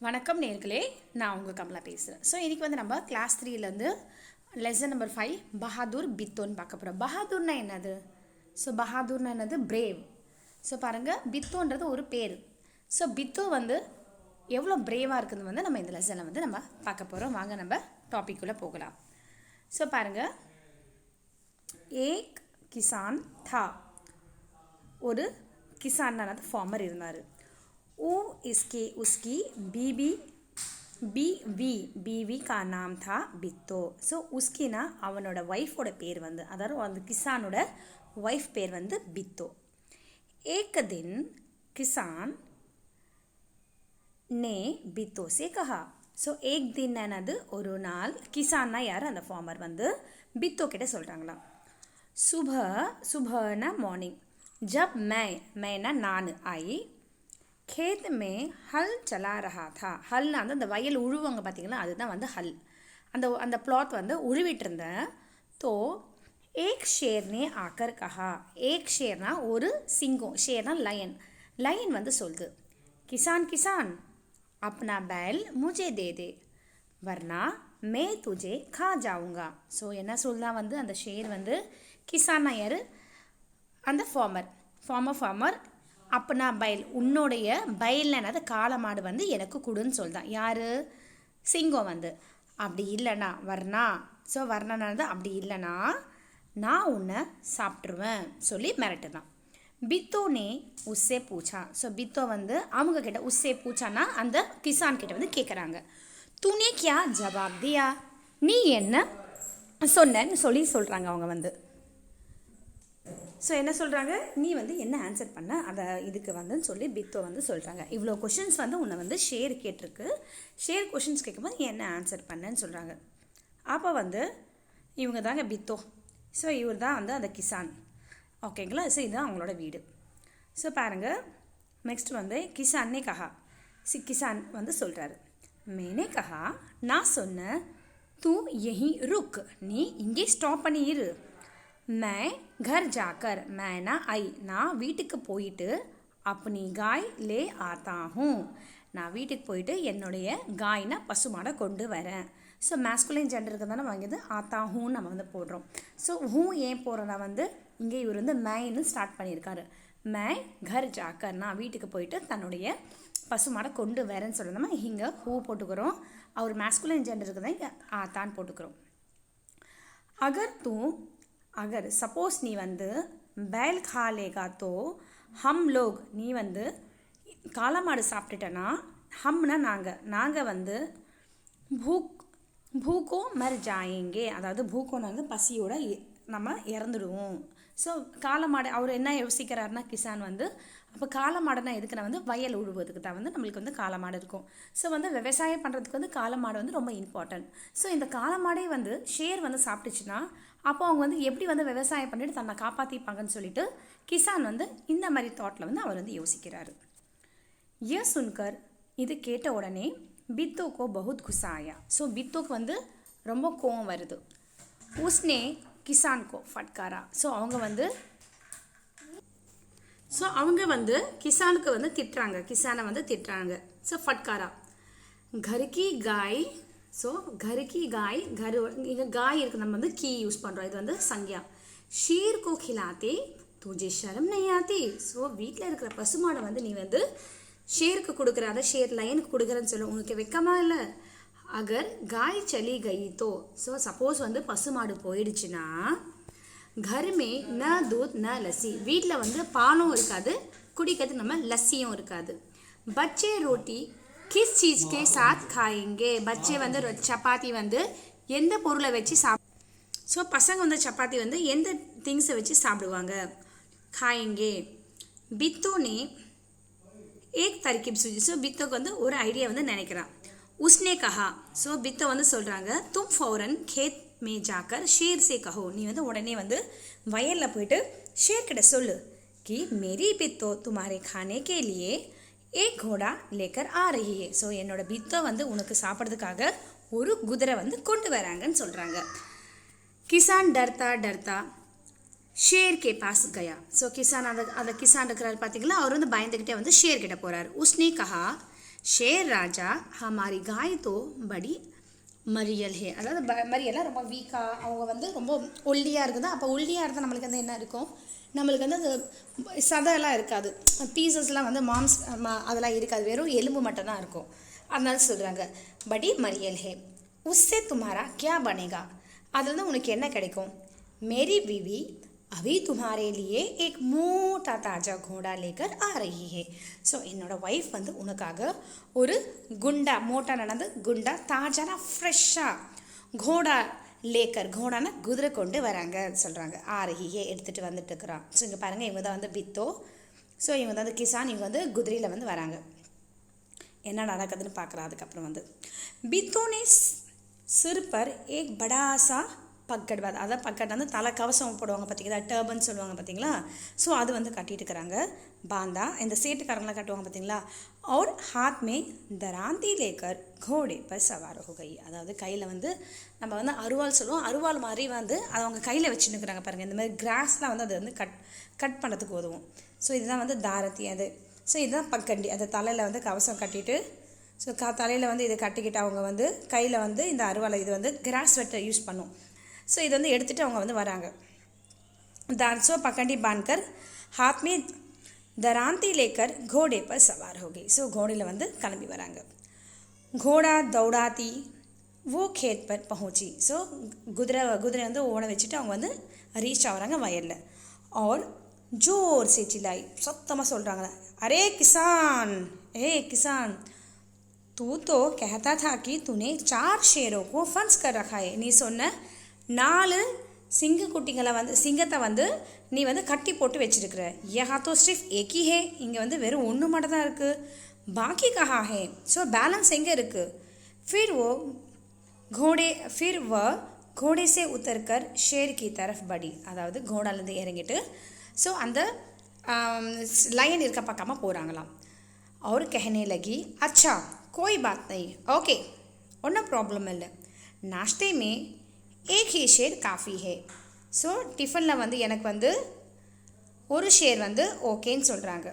வணக்கம் நேர்களே, நான் உங்கள் கமலா பேசுகிறேன். ஸோ இன்றைக்கி வந்து நம்ம கிளாஸ் 3லேருந்து லெசன் நம்பர் 5 பஹாதூர் பித்தோன்னு பார்க்க போகிறோம். பஹாதூர்னா என்னது? ஸோ பஹாதூர்னா என்னது? பிரேவ். ஸோ பாருங்கள், பித்தோன்றது ஒரு பேர். ஸோ பித்தோ வந்து எவ்வளோ பிரேவாக இருக்குதுன்னு வந்து நம்ம இந்த லெசனில் வந்து நம்ம பார்க்க போகிறோம். வாங்க நம்ம டாபிக்குள்ளே போகலாம். ஸோ பாருங்கள், ஏக் கிசான் தா, ஒரு கிசான் ஃபார்மர் இருந்தார். वो इसके उसकी बीवी का नाम था बित्तो. ஸோ உஸ்கினா அவனோட ஒய்ஃபோட பேர் வந்து, அதாவது அந்த கிசானோட ஒய்ஃப் பேர் வந்து பித்தோ. एक दिन किसान ने बित्तो से कहा. ஸோ एक दिन என்னது? ஒரு நாள். கிசான்னா யார்? அந்த ஃபார்மர் வந்து பித்தோ கிட்ட சொல்கிறாங்களாம். सुबह ना मॉर्निंग जब मैंने நான் आई खेत में हल चला रहा था. हल्ना அந்த வயல் உழுவாங்க பார்த்தீங்களா, அதுதான் வந்து ஹல். அந்த பிளாட் வந்து உழுவிட்டு இருந்தேன். तो एक शेर ने आकर कहा. एक शेरனா ஒரு சிங்கம், ஷேர்னா லயன். லயன் வந்து சொல்லுது, किसान किसान अपना बैल मुझे दे दे वरना मैं तुझे खा जाऊंगा. ஸோ என்ன சொல்லலாம் வந்து அந்த ஷேர் வந்து, கிசான்னா யார்? அந்த ஃபார்மர் அப்பனா பைல், உன்னுடைய பைல்னது காளை மாடு வந்து எனக்கு கொடுன்னு சொல்லிதான். யார்? சிங்கம் வந்து. அப்படி இல்லைனா வர்ணா. ஸோ வர்ணானது அப்படி இல்லைனா நான் உன்னை சாப்பிட்ருவேன் சொல்லி மிரட்டுதான். பித்தோனே உஸ்ஸே பூச்சா. ஸோ பித்தோ வந்து அவங்க கிட்ட உஸ்ஸே பூச்சானா அந்த கிசான் கிட்ட வந்து கேட்குறாங்க, தூனே கியா ஜவாப் தியா, நீ என்ன சொன்னன்னு சொல்கிறாங்க அவங்க வந்து. ஸோ என்ன சொல்கிறாங்க, நீ வந்து என்ன ஆன்சர் பண்ண அதை இதுக்கு வந்துன்னு சொல்லி பித்தோ வந்து சொல்கிறாங்க. இவ்வளோ கொஷின்ஸ் வந்து உன்னை வந்து ஷேர் கேட்டிருக்கு. ஷேர் கொஷின்ஸ் கேட்கும்போது நீ என்ன ஆன்சர் பண்ணன்னு சொல்கிறாங்க. அப்போ வந்து இவங்க தாங்க பித்தோ. ஸோ இவர் தான் வந்து அந்த கிசான். ஓகேங்களா? ஸோ இதுதான் அவங்களோட வீடு. ஸோ பாருங்கள், நெக்ஸ்ட் வந்து கிசான்னே கஹா. கிசான் வந்து சொல்கிறாரு, மேனே கஹா, நான் சொன்னேன், தூ யஹி ருக், நீ இங்கே ஸ்டாப் பண்ணி இரு. मैं घर जाकर मैं ना आई, நான் வீட்டுக்கு போயிட்டு अपनी गाय ले आता हूँ, நான் வீட்டுக்கு போயிட்டு என்னுடைய காய்னா பசுமாடை கொண்டு வரேன். ஸோ மேஸ்குலைன் ஜெண்டருக்கு தானே வாங்கியது ஆத்தா ஹூன்னு நம்ம வந்து போடுறோம். ஸோ ஹூ ஏன் போடுறோன்னா வந்து இங்கே இவர் வந்து மேன்னு ஸ்டார்ட் பண்ணியிருக்காரு. மே கர் ஜாக்கர், நான் வீட்டுக்கு போயிட்டு தன்னுடைய பசுமாடை கொண்டு வரேன்னு சொல்லணுமா இங்கே ஹூ போட்டுக்கிறோம். அவர் மேஸ்குலைன் ஜெண்டருக்கு தான் இங்கே ஆத்தான்னு போட்டுக்கிறோம். अगर सपोज நீ வந்து बैल खा लेगा तो हम लोग, நீ வந்து காளமாடு சாப்பிட்டுட்டனா, ஹம்னா நாங்கள் வந்து பூக்கோ மர் ஜாயேங்கே, அதாவது பூக்கோன்னு வந்து பசியோட நம்ம இறந்துடுவோம். ஸோ காளமாடு அவர் என்ன யோசிக்கிறாருன்னா கிசான் வந்து, அப்போ காளமாடுனா எதுக்குன்னா வந்து வயல் உழுவதுக்கு தான் வந்து நம்மளுக்கு வந்து காளமாடு இருக்கும். ஸோ வந்து விவசாயம் பண்ணுறதுக்கு வந்து காளமாடு வந்து ரொம்ப இம்பார்ட்டன்ட். ஸோ இந்த காளமாடே வந்து ஷேர் வந்து சாப்பிட்டுச்சுன்னா அப்போ அவங்க வந்து எப்படி வந்து விவசாயம் பண்ணிட்டு தன்னை காப்பாற்றிப்பாங்கன்னு சொல்லிட்டு கிசான் வந்து இந்த மாதிரி தாட்டில் வந்து அவர் வந்து யோசிக்கிறாரு. ஏ சுன்கர், இது கேட்ட உடனே பித்தோக்கோ பகுத் குசாயா. ஸோ பித்தோக்கு வந்து ரொம்ப கோவம் வருது. உஸ்னே கிசான்கோ ஃபட்காரா. ஸோ அவங்க வந்து கிசானுக்கு வந்து திட்டுறாங்க, கிசானை வந்து திட்டுறாங்க. ஸோ ஃபட்காரா, கருக்கி காய். ஸோ கருக்கி காய், இங்கே காய் இருக்குது, நம்ம வந்து கீ யூஸ் பண்ணுறோம், இது வந்து சங்யா. ஷீர் கோ கிலாத்தே துஜே ஷரம் நையாத்தி. ஸோ வீட்டில் இருக்கிற பசுமாடை வந்து நீ வந்து ஷேருக்கு கொடுக்குற, அதை ஷேர் லைனுக்கு கொடுக்குறேன்னு சொல்ல உனக்கு வெக்கமா இல்லை? அகர் காய் சலி கயித்தோ. ஸோ சப்போஸ் வந்து பசுமாடு போயிடுச்சுன்னா கருமே ந தூத் ந லஸ்ஸி, வீட்டில் வந்து பாலும் இருக்காது, குடிக்கிறதுக்கு நம்ம லஸ்ஸியும் இருக்காது. பச்சே ரோட்டி கிஸ் சீஸ் கே சாத் காயேங்கே. பச்சே வந்து சப்பாத்தி வந்து எந்த பொருளை வச்சு ஸோ பசங்க வந்து சப்பாத்தி வந்து எந்த திங்ஸை வச்சு சாப்பிடுவாங்க? காயேங்கே. பித்தோனே ஏக் தர்கிப் சுஜி. ஸோ பித்தோக்கு வந்து ஒரு ஐடியா வந்து நினைக்கிறான். உஸ்னே கஹா. ஸோ பித்தோ வந்து சொல்கிறாங்க, தும் ஃபௌரன் खेत में जाकर शेर से कहो, நீ வந்து உடனே வந்து வயலில் போயிட்டு ஷேர் கிட்ட சொல்லு, कि मेरी बित्तो तुम्हारे खाने के लिए एक घोड़ा लेकर आ रही है. ஸோ என்னோட பித்தோ வந்து உனக்கு சாப்பிட்றதுக்காக ஒரு குதிரை வந்து கொண்டு வராங்கன்னு சொல்கிறாங்க. கிசான் டர்த்தா ஷேர் கே பாஸ் கயா. ஸோ கிசான் அந்த கிசான் இருக்கிறார் பார்த்தீங்களா, அவர் வந்து பயந்துக்கிட்டே வந்து ஷேர் கிட்ட போகிறார். உஸ்னே கஹா ஷேர் ராஜா ஹமாரி காய் தோ படி மறியல் ஹே. அதாவது மறியெல்லாம் ரொம்ப வீக்காக, அவங்க வந்து ரொம்ப ஒல்லியாக இருக்குது. அப்போ ஒல்லியாக இருந்தால் நம்மளுக்கு வந்து என்ன இருக்கும், நம்மளுக்கு வந்து அந்த சதையெல்லாம் இருக்காது, பீசஸ்லாம் வந்து மாம்ஸ் அதெல்லாம் இருக்காது, வெறும் எலும்பு மட்டும்தான் இருக்கும். அதனால சொல்கிறாங்க படி மறியல் ஹே, உஸ்ஸே துமாரா கியா பனேகா, அதுலேருந்து உனக்கு என்ன கிடைக்கும். மேரி बीवी अभी तुम्हारे लिए एक मोटा ताज़ा घोड़ा लेकर आ रही है. ஸோ என்னோட ஒய்ஃப் வந்து உனக்காக ஒரு குண்டா, மோட்டா நடந்து குண்டா, தாஜானா ஃப்ரெஷ்ஷாக, கோடா லேக்கர், கோடானா குதிரை கொண்டு வராங்க சொல்கிறாங்க. ஆரஹியே எடுத்துகிட்டு வந்துட்டு இருக்கிறான். ஸோ இங்கே பாருங்கள், இவங்க தான் வந்து பித்தோ. ஸோ இவங்க வந்து கிசான், இவங்க வந்து குதிரையில் வந்து வராங்க. என்ன நடக்குதுன்னு பார்க்கலாம். அதுக்கப்புறம் வந்து பித்தோனே சிர் பர் ஏக் படாசா பக்கட்வாத், அதான் பக்கட் வந்து தலை கவசம் போடுவாங்க பார்த்தீங்களா, டர்பன் சொல்லுவாங்க பார்த்தீங்களா. ஸோ அது வந்து கட்டிட்டு இருக்கிறாங்க. பாந்தா இந்த சேட்டுக்காரங்களாம் கட்டுவாங்க பார்த்தீங்களா. और हाथ में दरांती लेकर घोड़े पर सवार हो गई. அதாவது கையில் வந்து நம்ம வந்து அருவாள் சொல்லுவோம், அருவாள் மாதிரி வந்து அதை அவங்க கையில் வச்சுன்னுக்குறாங்க பாருங்கள். இந்த மாதிரி கிராஸ்லாம் வந்து அதை வந்து கட் பண்ணுறதுக்கு உதவும். ஸோ இதுதான் வந்து தாரத்தி அது. ஸோ இதுதான் பக்கண்டி, அதை தலையில் வந்து கவசம் கட்டிட்டு, ஸோ தலையில் வந்து இதை கட்டிக்கிட்டு அவங்க வந்து கையில் வந்து இந்த அருவாளை இது வந்து கிராஸ் வெட்ட யூஸ் பண்ணும். ஸோ இதை வந்து எடுத்துகிட்டு அவங்க வந்து வராங்க. दांसो पकड़ी बांधकर हाथ में दरांती लेकर घोड़े पर सवार हो गई. ஸோ घोड़ेல வந்து கிளம்பி வராங்க. घोड़ा दौड़ाती वो खेत पर पहुंची. ஸோ குதிரை வந்து ஓட வச்சுட்டு அவங்க வந்து ரீச் ஆகுறாங்க வயலில். और जोर से चिल्लाई, சத்தமாக சொல்கிறாங்க, அரே கிசான், ஏ கிசான், तू तो कहता था कि तूने 4 शेरों को फंस कर रखा है. நீ சொன்ன 4 சிங்கக்குட்டிங்களை வந்து, சிங்கத்தை வந்து நீ வந்து கட்டி போட்டு வச்சிருக்கிற. யஹா தோ சிர்ஃப் ஏக் ஹி ஹே, இங்கே வந்து வெறும் ஒன்று மட்டும் தான் இருக்குது. பாக்கி கஹா ஹே, ஸோ பேலன்ஸ் எங்கே இருக்குது. ஃபிர் வ घोड़े से उतरकर शेर की तरफ बढ़ी. அதாவது கோடாலேருந்து இறங்கிட்டு ஸோ அந்த லயன் இருக்க பக்கமாக போகிறாங்களாம். और कहने लगी अच्छा कोई बात नहीं, ओके ஒன்றும் ப்ராப்ளம் இல்லை, नाश्ते में एक ही शेर काफ़ी है. ஸோ டிஃபனில் வந்து எனக்கு வந்து ஒரு ஷேர் வந்து ஓகேன்னு சொல்கிறாங்க.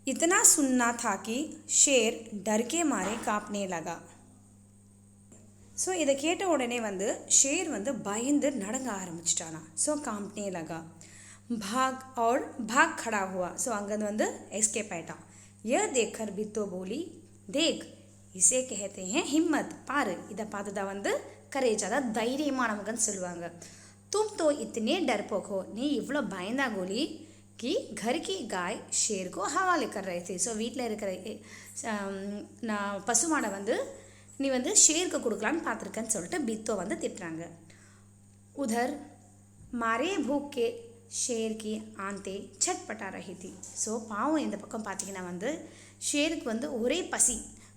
इतना सुनना था कि शेर डर के मारे कांपने लगा. ஸோ இதை கேட்ட உடனே வந்து ஷேர் வந்து பயந்து நடங்க ஆரம்பிச்சிட்டானா. ஸோ காம்ப்னே லகா, भाग खड़ा हुआ. ஸோ அங்கேருந்து வந்து எஸ்கேப் ஆயிட்டான். यह देखकर बित्तो बोली देख इसे कहते हैं हिम्मत. பாரு, இதை பார்த்து தான் வந்து கரேஜ், அதாவது தைரியமானவங்கன்னு சொல்லுவாங்க. तुम तो इतने डरपोक हो, நீ இவ்வளோ பயந்தா கோலி कि घर की गाय शेर को हवाले कर रहे थे. ஸோ வீட்டில் இருக்கிற நான் பசுமாடை வந்து நீ வந்து ஷேருக்கு கொடுக்கலான்னு பார்த்துருக்கேன்னு சொல்லிட்டு பித்தோ வந்து திட்டுறாங்க. உதர் மாரே பூக்கே ஷேர் கி ஆந்தே சட்பட்டா ரஹி थी. ஸோ பாவம் இந்த பக்கம் பார்த்தீங்கன்னா வந்து ஷேருக்கு வந்து ஒரே பசி.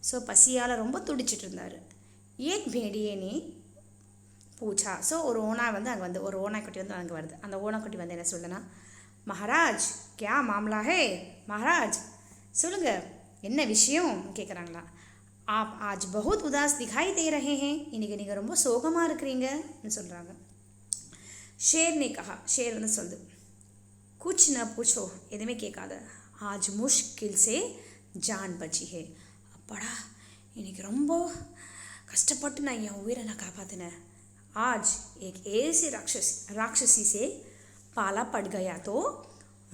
ஸோ பசியால் ரொம்ப துடிச்சிட்டு இருந்தார். ஏக் பேடியே நீ பூச்சா. ஸோ ஒரு ஓனா வந்து அங்கே வந்து ஒரு ஓனாக்குட்டி வந்து அங்கே வருது. அந்த ஓனாக்குட்டி வந்து என்ன சொல்லுன்னா, மகாராஜ் கியா மாம்லா ஹே, மகாராஜ் சொல்லுங்கள் என்ன விஷயம் கேட்குறாங்களா. आप आज बहुत उदास दिखाई दे रहे हैं, இன்றைக்கி நீங்கள் ரொம்ப சோகமாக இருக்கிறீங்கன்னு சொல்கிறாங்க. ஷேர் ने कहा, ஷேர் வந்து சொல்லுது, कुछ न पूछो, எதுவுமே கேட்காத, आज मुश्किल से जान बची है. அப்பாடா, இன்றைக்கி ரொம்ப கஷ்டப்பட்டு நான் என் உயிரை நான் காப்பாற்றினேன். आज एक ऐसी राक्षसी से पाला पड़ गया तो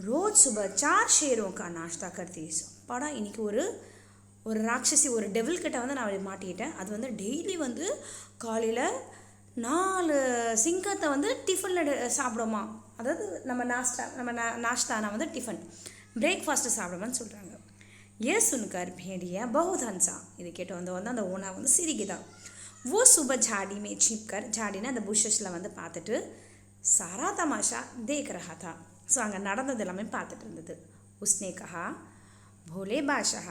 रोज़ सुबह 4 शेरों का नाश्ता करती. அப்பாடா, இன்றைக்கி ஒரு ராட்சசி, ஒரு டெவில் கிட்ட வந்து நான் மாட்டிக்கிட்டேன். அது வந்து டெய்லி வந்து காலையில் 4 சிங்கத்தை வந்து டிஃபனில் சாப்பிடுமா. அதாவது நம்ம நாஷ்தானா வந்து டிஃபன், பிரேக்ஃபாஸ்ட்டு சாப்பிடுமான்னு சொல்கிறாங்க. ஏ சுன்கர் பேடியா பகுத் ஹன்சா. இது கேட்டு வந்து அந்த ஓனா வந்து சிரிக்குதான். वो सुबह झाड़ी में छिप कर, झाड़ीना அந்த புஷஸில் வந்து பார்த்துட்டு सारा तमाशा देख रहा था. ஸோ அங்கே நடந்தது எல்லாமே பார்த்துட்டு இருந்தது. உஸ்னே கஹா भोले बादशाह,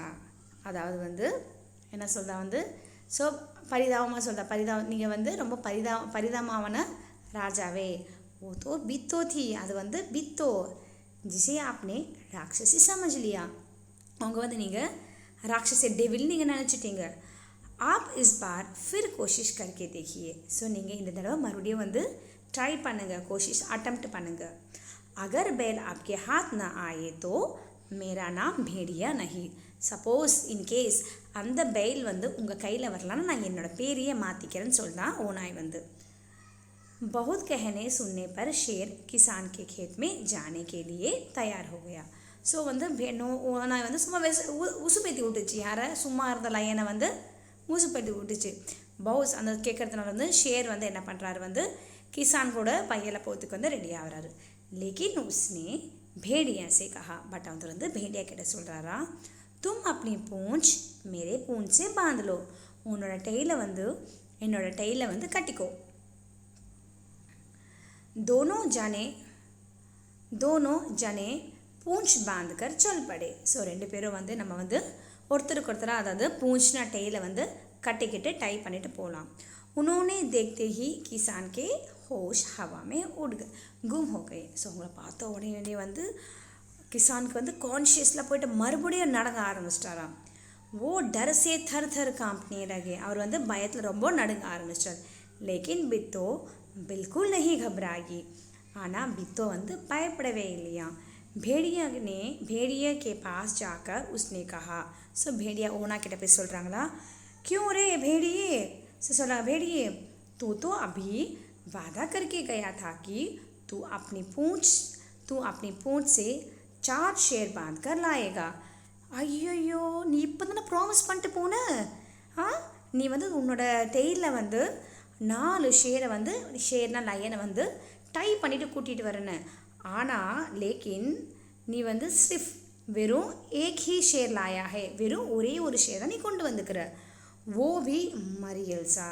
அதாவது வந்து என்ன சொல்கிறா வந்து, ஸோ பரிதாபமாக சொல்கிறா, நீங்கள் வந்து ரொம்ப பரிதாபமான ராஜாவே. ஓ தோ பித்தோ थी, அது வந்து பித்தோ, जिसे आपने राक्षसी समझ लिया. அவங்க வந்து நீங்கள் ராட்சசி டெவில் நீங்கள் நினச்சிட்டீங்க. आप इस बार फिर कोशिश करके देखिए. ஸோ நீங்கள் இந்த தடவை மறுபடியும் வந்து ட்ரை பண்ணுங்கள், கோஷிஷ் அட்டெம்ப்ட் பண்ணுங்கள். अगर बैल आपके हाथ ना आए तो मेरा नाम भेड़िया नहीं. சப்போஸ் இன்கேஸ் அந்த பெயில் வந்து உங்கள் கையில் வரலான்னு நான் என்னோடய பேரையே மாற்றிக்கிறேன்னு சொல்லிதான் ஓநாய் வந்து. बहुत कहने सुनने पर शेर किसान के खेत में जाने के लिए तैयार हो गया. ஸோ வந்து ஓநாய் வந்து சும்மா உசுப்பேத்தி விட்டுச்சு. யாரை? சும்மா இருந்த லயனை வந்து உசுப்பேத்தி விட்டுச்சு. பவுஸ் அந்த கேட்கறதுனால வந்து ஷேர் வந்து என்ன பண்ணுறாரு வந்து கிசான் கூட பையலை போகிறதுக்கு வந்து ரெடி ஆகிறாரு. லேக்கின் உஸ்னே भेड़िया से कहा. பட் அவர் வந்து भेड़िया கிட்ட சொல்கிறாரா, தும் अपनी पूंछ मेरे पूंछ से बांध लो. உன்னோட டெய்லை வந்து என்னோட டெய்லை வந்து கட்டிக்கோ. दोनों जने पूंछ बांध कर चल पड़े. ஸோ ரெண்டு பேரும் வந்து நம்ம வந்து ஒருத்தருக்கு ஒருத்தராக அதாவது பூஞ்ச்னா டெய்லை வந்து கட்டிக்கிட்டு டை பண்ணிட்டு போகலாம். उन्होंने देखते ही किसान के होश हवा में उड़ गुम हो गए. ஸோ உங்களை பார்த்த உடனே வந்து கிசானுக்கு வந்து கான்ஷியஸில் போயிட்டு மறுபடியும் நடக்க ஆரம்பிச்சிட்டாராம். ஓ डर से थर थर कांपने लगे. அவர் வந்து பயத்தில் ரொம்ப நடுங்க ஆரம்பிச்சிட்டார். लेकिन बित्तो बिल्कुल नहीं घबराई. ஆனால் बित्तो வந்து பயப்படவே இல்லையா. भेड़िया के पास जाकर उसने कहा. ஸோ भेड़िया ஓனா கிட்ட போய் சொல்கிறாங்களா, क्यों रे भेड़िए. ஸோ சொல்கிறாங்க, भेड़िए तू तो अभी वादा करके गया था कि तू अपनी पूंछ से 4 शेर बांध कर लाएगा. ஐயோ நீ இப்போ தானே ப்ராமிஸ் பண்ணிட்டு போன. நீ வந்து உன்னோட டெய்லில் வந்து 4 ஷேரை வந்து ஷேர்னா லயனை வந்து டை பண்ணிவிட்டு கூட்டிகிட்டு வரேன்னு. ஆனால் லேக்கின் நீ வந்து சிர்ஃப் வெறும் ஏக் ஹி ஷேர் லாயா ஹே, வெறும் ஒரே ஒரு ஷேரை நீ கொண்டு வந்துக்கிற. ஓ வி மரியல்சா,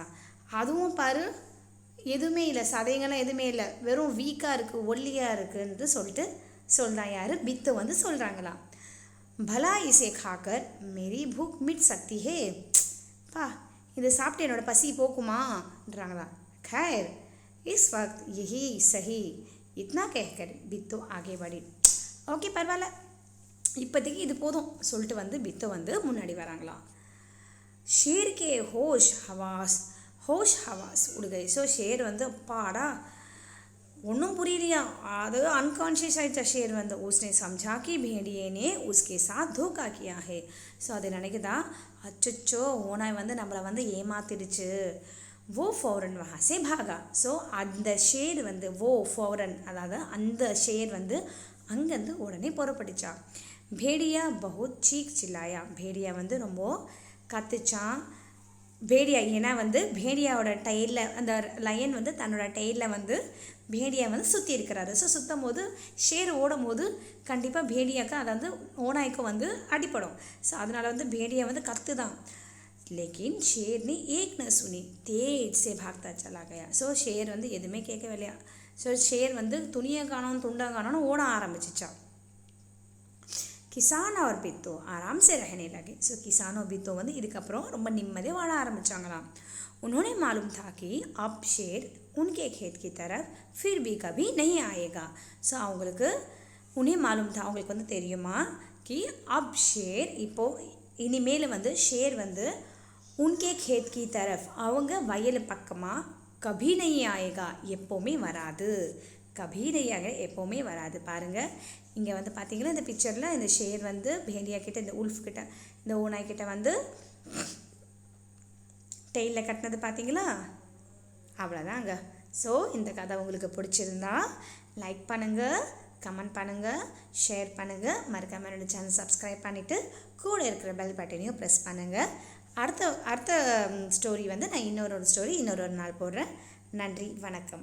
அதுவும் பாரு எதுவுமே இல்லை, சதைங்கெல்லாம் எதுவுமே இல்லை, வெறும் வீக்காக இருக்குது, ஒல்லியாக இருக்குன்னு சொல்லிட்டு சொல்கிறான். யார்? பித்து வந்து சொல்கிறாங்களாம். भला इसे खाकर मेरी भूख मिट सकती है. பா இதை சாப்பிட்டு என்னோட பசி போக்குமான்றாங்களா. खैर इस वक्त यही सही. इतना कहकर बित्तो आगे बढ़ी. ஓகே பரவாயில்ல, இப்போதைக்கு இது போதும் சொல்லிட்டு வந்து பித்தோ வந்து முன்னாடி வராங்களாம். ஷேர் கே ஹோஷ் ஹவாஸ் உடுகை. ஸோ ஷேர் வந்து பாடா ஒன்றும் புரியலையா, அது அன்கான்ஷியஸ் ஆகிடுச்சா ஷேர் வந்து. உஸ்னே சம்ஜா கி भेड़िए ने उसके साथ धोखा किया है. ஸோ அது நினைக்குதா, அச்சோ ஓனாய் வந்து நம்மளை வந்து ஏமாத்திடுச்சு. वो फौरन वहाँ से भागा. ஸோ அந்த ஷேர் வந்து ஃபௌரன் அதாவது அந்த ஷேர் வந்து அங்கேருந்து உடனே புறப்பட்டுச்சா. भेड़िया बहुत चीख चिल्लाया. भेड़िया வந்து ரொம்ப கத்துச்சான். भेड़िया ஏன்னா வந்து भेड़ियाவோட டெய்லில் அந்த லயன் வந்து தன்னோட டெய்லில் வந்து भेड़िया வந்து சுற்றி இருக்கிறாரு. ஸோ சுற்றும் போது ஷேர் ஓடும் போது கண்டிப்பாக भेड़ियाக்கு அதாவது ஓனாய்க்கும் வந்து அடிப்படும். ஸோ அதனால் வந்து भेड़िया வந்து கத்து தான். लेकिन शेर ने एक न सुनी, तेज से भागता चला गया. ஸோ ஷேர் வந்து எதுவுமே கேட்கவே இல்லையா. ஸோ ஷேர் வந்து துணியை காணோம் துண்டை காணோன்னு ஓட ஆரம்பிச்சிச்சா. किसान और बित्तो आराम से रहने लगे. ஸோ किसान और बित्तो வந்து இதுக்கப்புறம் ரொம்ப நிம்மதியாக வாழ ஆரம்பித்தாங்களாம். उन्होंने मालूम था कि अब शेर उनके खेत की तरफ फिर भी कभी नहीं आएगा. ஸோ அவங்களுக்கு उन्हें मालूम था, அவங்களுக்கு வந்து தெரியுமா, कि अब शेर இப்போது இனிமேல் வந்து ஷேர் வந்து उनके खेत की तरफ அவங்க வயல் பக்கமாக कभी नहीं आएगा எப்போவுமே வராது. कभी नहीं आएगा எப்போவுமே வராது. பாருங்கள் இங்கே வந்து பார்த்தீங்கன்னா இந்த பிக்சரில் இந்த ஷேர் வந்து भेड़िया கிட்ட இந்த உல்ஃப் கிட்ட இந்த ஓனாய் கிட்ட வந்து டெய்லில் கட்டினது பார்த்தீங்களா, அவ்வளோதாங்க. ஸோ இந்த கதை உங்களுக்கு பிடிச்சிருந்தா லைக் பண்ணுங்கள், கமெண்ட் பண்ணுங்கள், ஷேர் பண்ணுங்கள், மறக்காமல் என்னோடய சேனல் சப்ஸ்கிரைப் பண்ணிவிட்டு கூட இருக்கிற பெல் பட்டனையும் ப்ரெஸ் பண்ணுங்கள். அடுத்த ஸ்டோரி வந்து நான் இன்னொரு நாள் போடுறேன். நன்றி, வணக்கம்.